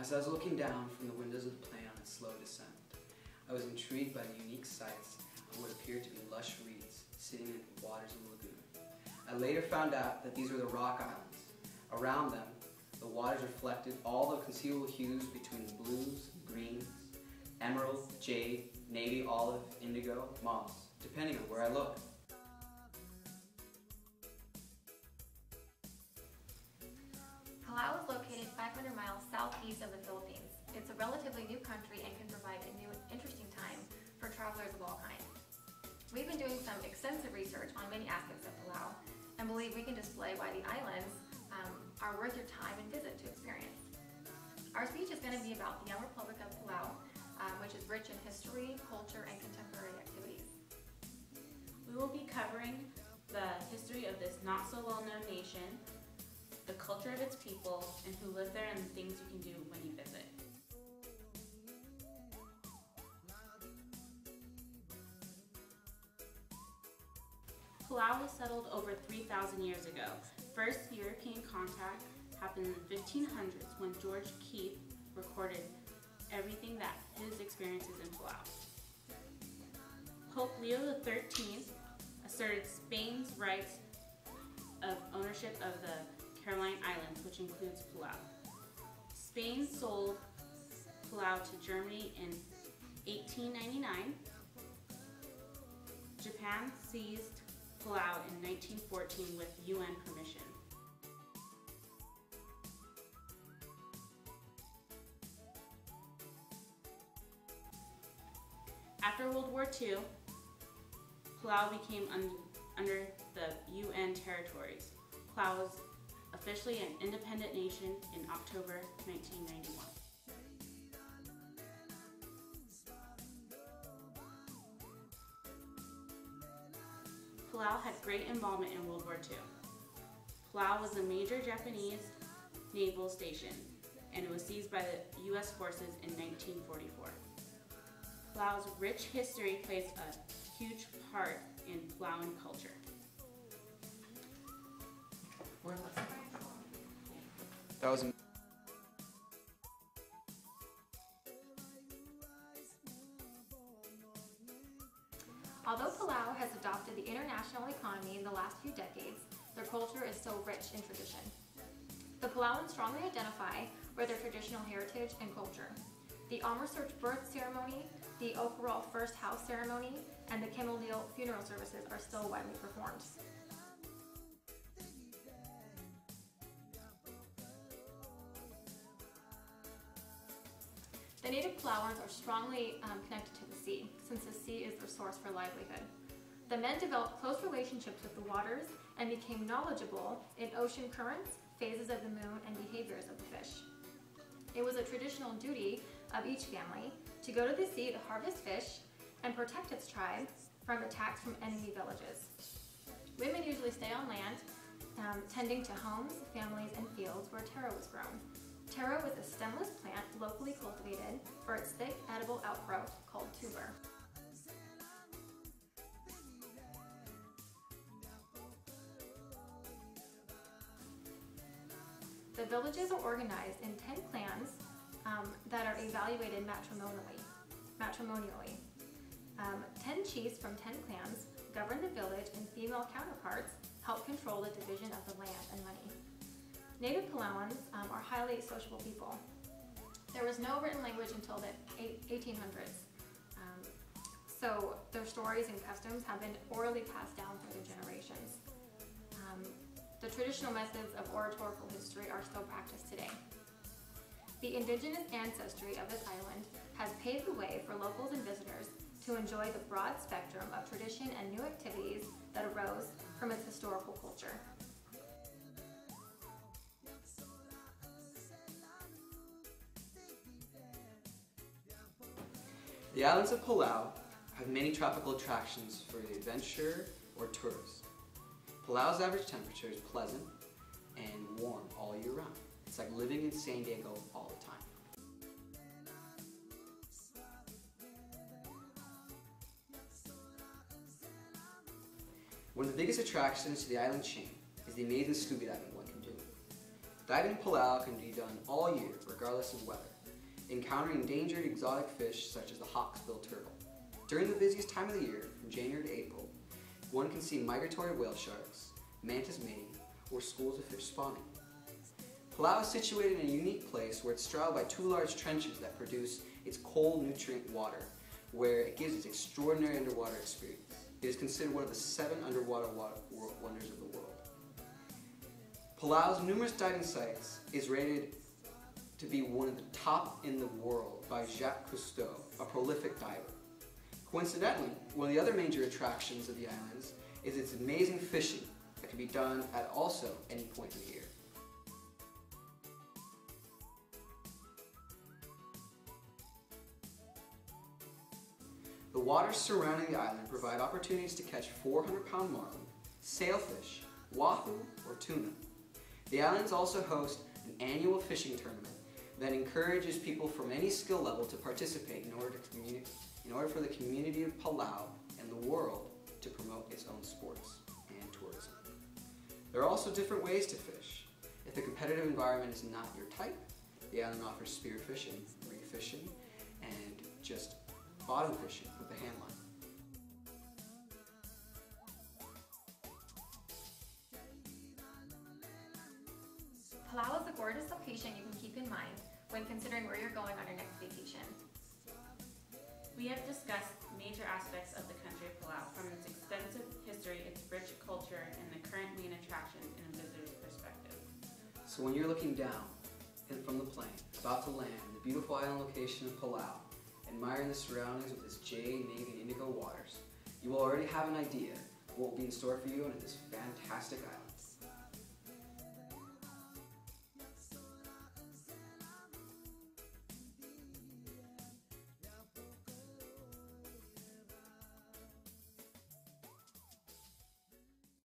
As I was looking down from the windows of the plane on its slow descent, I was intrigued by the unique sights of what appeared to be lush reeds sitting in the waters of the lagoon. I later found out that these were the rock islands. Around them, the waters reflected all the conceivable hues between blues, greens, emerald, jade, navy, olive, indigo, moss, depending on where I looked. Palau is located 500 miles southeast of the Philippines. It's a relatively new country and can provide a new and interesting time for travelers of all kinds. We've been doing some extensive research on many aspects of Palau and believe we can display why the islands are worth your time and visit to experience. Our speech is going to be about the young Republic of Palau, which is rich in history, culture, and contemporary activities. We will be covering the history of this not so well-known nation, the culture of its people, and who live there, and the things you can do when you visit. Palau was settled over 3,000 years ago. First European contact happened in the 1500s when George Keith recorded everything that his experiences in Palau. Pope Leo XIII asserted Spain's rights of ownership of the Caroline Islands, which includes Palau. Spain sold Palau to Germany in 1899. Japan seized Palau in 1914 with UN permission. After World War II, Palau became under the UN territories. Palau was officially an independent nation in October 1991. Palau had great involvement in World War II. Palau was a major Japanese naval station, and it was seized by the U.S. forces in 1944. Palau's rich history plays a huge part in Palauan culture. That was Although Palau has adopted the international economy in the last few decades, their culture is still rich in tradition. The Palauans strongly identify with their traditional heritage and culture. The Search birth ceremony, the Okarol first house ceremony, and the Camaldil funeral services are still widely performed. The native Palauans are strongly connected to the sea, since the sea is their source for livelihood. The men developed close relationships with the waters and became knowledgeable in ocean currents, phases of the moon, and behaviors of the fish. It was a traditional duty of each family to go to the sea to harvest fish and protect its tribe from attacks from enemy villages. Women usually stay on land, tending to homes, families, and fields where taro was grown. Taro is a stemless plant locally cultivated for its thick, edible outgrowth called tuber. The villages are organized in 10 clans that are evaluated matrimonially. 10 chiefs from 10 clans govern the village, and female counterparts help control the division of the land and money. Native Palauans are highly sociable people. There was no written language until the 1800s, so their stories and customs have been orally passed down through the generations. The traditional methods of oratorical history are still practiced today. The indigenous ancestry of this island has paved the way for locals and visitors to enjoy the broad spectrum of tradition and new activities that arose from its historical culture. The islands of Palau have many tropical attractions for the adventurer or tourist. Palau's average temperature is pleasant and warm all year round. It's like living in San Diego all the time. One of the biggest attractions to the island chain is the amazing scuba diving one can do. Diving in Palau can be done all year, regardless of weather. encountering endangered exotic fish such as the hawksbill turtle. During the busiest time of the year, from January to April, one can see migratory whale sharks, mantis mating, or schools of fish spawning. Palau is situated in a unique place where it's straddled by two large trenches that produce its cold, nutrient water, where it gives its extraordinary underwater experience. It is considered one of the 7 underwater wonders of the world. Palau's numerous diving sites is rated to be one of the top in the world by Jacques Cousteau, a prolific diver. Coincidentally, one of the other major attractions of the islands is its amazing fishing that can be done at also any point in the year. The waters surrounding the island provide opportunities to catch 400-pound marlin, sailfish, wahoo, or tuna. The islands also host an annual fishing tournament that encourages people from any skill level to participate in order for the community of Palau and the world to promote its own sports and tourism. There are also different ways to fish. If the competitive environment is not your type, the island offers spear fishing, reef fishing, and just bottom fishing with the hand line. Palau is a gorgeous location you can keep in mind when considering where you're going on your next vacation. We have discussed major aspects of the country of Palau, from its extensive history, its rich culture, and the current main attractions in a visitor's perspective. So when you're looking down from the plane, about to land in the beautiful island location of Palau, admiring the surroundings with its jade, navy, and indigo waters, you will already have an idea of what will be in store for you on this fantastic island.